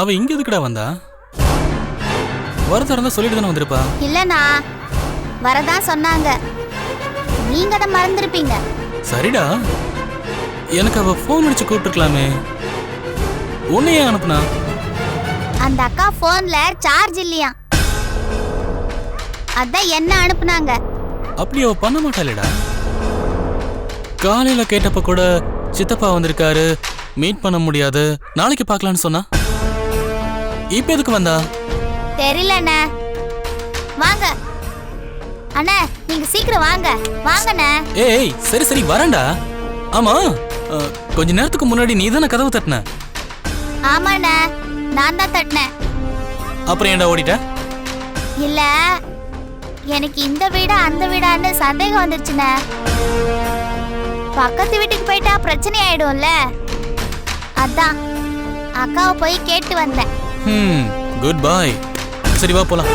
அவ இங்க எதுக்குடா வந்தா? வரதா இருந்தா சொல்லிட்டு தானே வந்திருப்பா. இல்லண்ணா, வரதான் சொன்னாங்க. நீங்க தான் மறந்துருப்பீங்க. சரிடா, எனக்கு அவ போன் அடிச்சு கூப்பிட்டுருக்கலாமே. உன்னையே அனுப்புனா? அந்த அக்கா போன்ல சார்ஜ் இல்லையா, அதான் என்ன அனுப்புனாங்க. அப்படி அவ பண்ண மாட்டாளேடா. காலையில கேட்டப்ப கூட சித்தப்பா வந்திருக்காரு, மீட் பண்ண முடியாது, நாளைக்கு பார்க்கலான்னு சொன்னா. இப்ப எதுக்கு வந்தா? தெரியல அண்ணா. வாங்க அண்ணா, நீங்க சீக்கிரம் வாங்க. வாங்கண்ணா. ஏய் சரி சரி வரேன்டா. ஆமா, கொஞ்ச நேரத்துக்கு முன்னாடி நீ தானே கதவு தட்டின? ஆமாண்ணா, நான் தான் தட்டினேன். அப்புறம் ஏன்டா ஓடிட்ட? இல்ல, எனக்கு இந்த வீடா அந்த வீடான்னு சந்தேகம் வந்துருச்சுண்ணே. பக்கத்து வீட்டுக்கு போயிட்டா பிரச்சனை ஆயிடும்ல, அதான் அக்காவை போய் கேட்டு வந்தேன். குட் பாய். சரி வா போலாம்.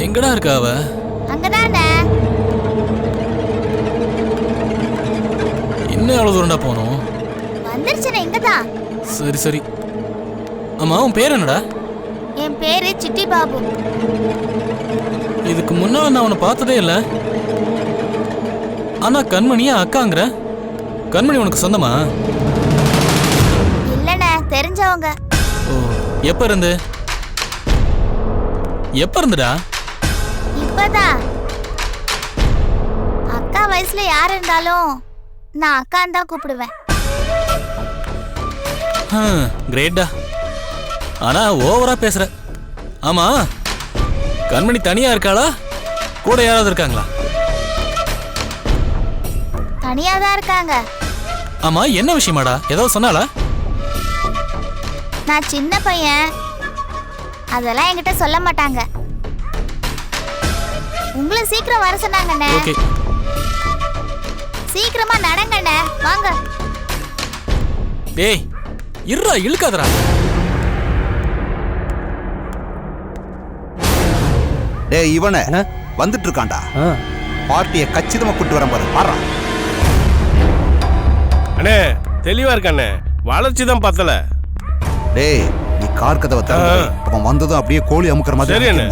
எங்கடா இருக்கா அவ? அங்கதானே. இன்னும் எவ்வளவு தூரம்டா போனோம்? வந்துருச்சுனே, இங்கதான். சரி சரி. ஆமா, உன் பேர் என்னடா? என் பேரு சிட்டி பாபு. இதுக்கு முன்னால நான் உன்னை பார்த்ததே இல்ல. ஆனா கண்மணியா அக்காங்கிற? கண்மணி உனக்கு சொந்தமா? இல்லண்ணே, தெரிஞ்சவங்க. ஓ, எப்ப இருந்து? எப்ப இருந்துடா? இப்பதான். அக்கா வயசுல யார் இருந்தாலும் நான் அக்கான்னு தான் கூப்பிடுவேன். கிரேட்டா. ஆனா ஓவரா பேசுற. ஆமா, கண்மணி தனியா இருக்காளா, கூட யாராவது இருக்காங்களா? தனியா தான் இருக்காங்க. ஆமா, என்ன விஷயமாடா? ஏதோ சொன்னாளா? நான் சின்ன பையன், அதெல்லாம் என்கிட்ட சொல்ல மாட்டாங்க. உங்களை சீக்கிரம் வர சொன்னாங்கண்ணே. ஓகே, சீக்கிரமா நடங்கண்ணே, வாங்க. டேய் இருடா, இழுக்காதடா. டேய் இவனே வந்துட்டு இருக்கான்டா. பார்ட்டியை கச்சிதமா கூட்டு வரேன் பாரு. பாடுறான் அண்ணே, தெளிவா இருக்கானே, வளர்ச்சி தான் பத்தல. டேய் நீ கார் கதவை திறந்து அவன் வந்ததும் அப்படியே கோழி அமுக்கிற மாதிரி சரி அண்ணே.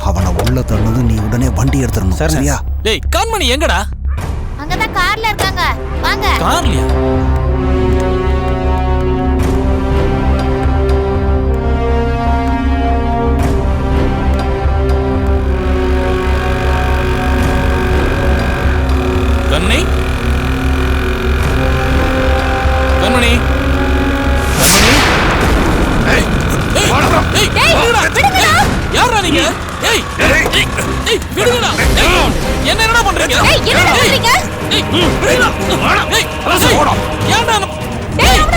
அவனை உள்ள தள்ளதும் நீ உடனே வண்டி எடுத்துடணும். சரியா? டேய் கண்மணி எங்கடா? அங்கதான் கார்ல இருக்காங்க, வாங்க. கார்லயா? கண்மணி, கண்மணி, யாரா நீங்க? விடுங்கடா. என்னடா பண்றீங்க? என்னடா பண்றீங்க? ஏன்டா அவனை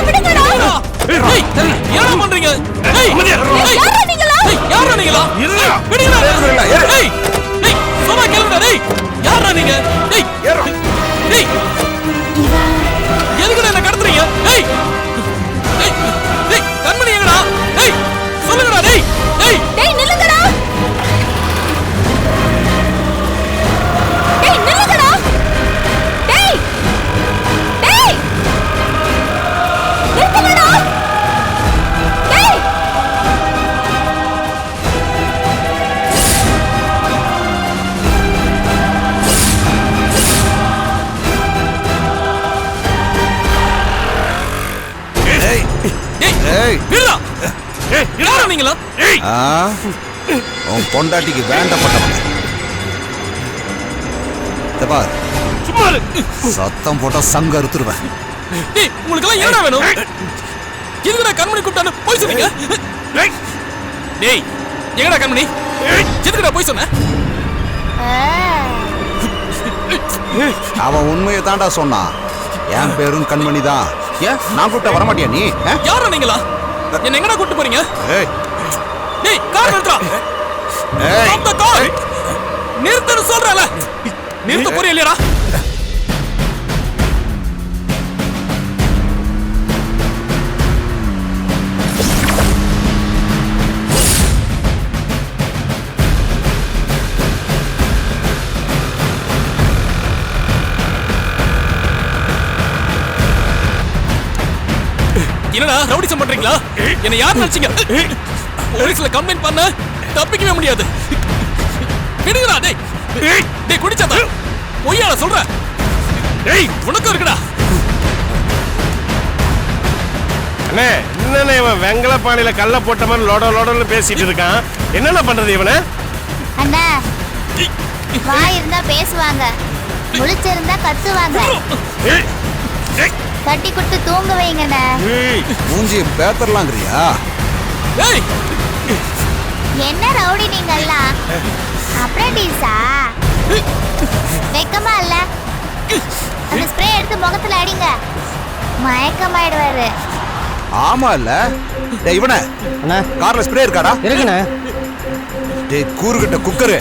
விடுங்கடா. என்னடா பண்றீங்க? யாரா நீங்களா? யாரா நீங்களா? விடுங்கடா. சொன்னா கேளுடா. டேய் யாரா நீங்க? டேய் டேய் எதுக்குடா என்ன கடத்துறீங்க? டேய் டேய் கண்மணி எங்கடா? டேய் சொல்லுங்கடா. டேய் டேய் டேய் நில்லுங்கடா. டேய் நில்லுங்கடா. டேய் டேய் நில்லுங்கடா. டேய் விடுடா. யாரா நீங்களா? உன் பொண்டாட்டிக்கு வேண்டப்பட்டவன். சத்தம் போட்டா சங்க அறுத்துருவேன். டேய் உங்களுக்கு எல்லாம் என்னடா வேணும்? எதுக்குடா கண்மணி கூப்பிட்டானு போய் சொன்னீங்க? டேய் எங்கடா கண்மணி? எதுக்குடா போய் சொன்ன? அவன் உண்மையை தாண்டா சொன்னான். என் பேரும் கண்மணி தான். ஏன் நான் கூப்பிட்ட வரமாட்டியா நீ? யாரா நீங்களா? என்ன எங்கடா கூப்பிட்டு போறீங்க? டேய் கார் நிறுத்துடா. Stop the car. நிறுத்துன்னு சொல்றல. நிறுத்த போறியா இல்லையாடா? என்னடா ரவுடிசம் பண்றீங்களா? என்ன யார் நினைச்சீங்க? போலீஸ்ல கம்ப்ளைண்ட் பண்ண தப்பிக்கவே முடியாது. விடுங்கடா டேய். டேய் குடிச்சாதா? பொய்யால சொல்ற? டேய் உனக்கு இருக்குடா. அண்ணே என்னண்ணே இவன் வெங்கல பானையில கல்ல போட்ட மாதிரி லோடன்னு பேசிட்டு இருக்கான். என்னென்ன பண்றது இவனை? அண்ணா வாய் இருந்தா பேசுவாங்க, முழிச்சிருந்தா கத்துவாங்க. தட்டி கொடுத்து தூங்க வைங்கண்ணே. மூஞ்சி பேத்தரலாங்கிறியா? டேய் என்ன ரவுடி நீங்கெல்லாம்? அப்ரண்டிஸா? வெக்கமா இல்ல? அந்த ஸ்ப்ரே எடுத்து முகத்துல அடிங்க, மயக்கமாயிடுவாரு. ஆமா இல்ல? டேய் இவனே, கார்ல ஸ்ப்ரே இருக்காடா? இருக்குண்ணே. டேய் கூறுகிட்ட குக்கரு,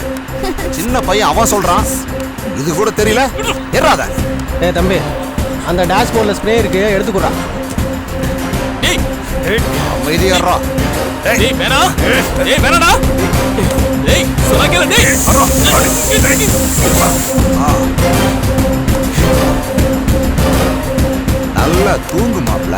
சின்ன பையன் அவன் சொல்றான், இது கூட தெரியல. ஏறாத. ஏய் தம்பி, அந்த டேஷ்போர்டில் ஸ்ப்ரே இருக்கு, எடுத்துக்கூடா. டேய் அமைதியாடுறா. டேய் வேணா. டேய் வேணாடா. டேய் சொன்னா கேளு டேய். நல்லா தூங்கு மாப்ள.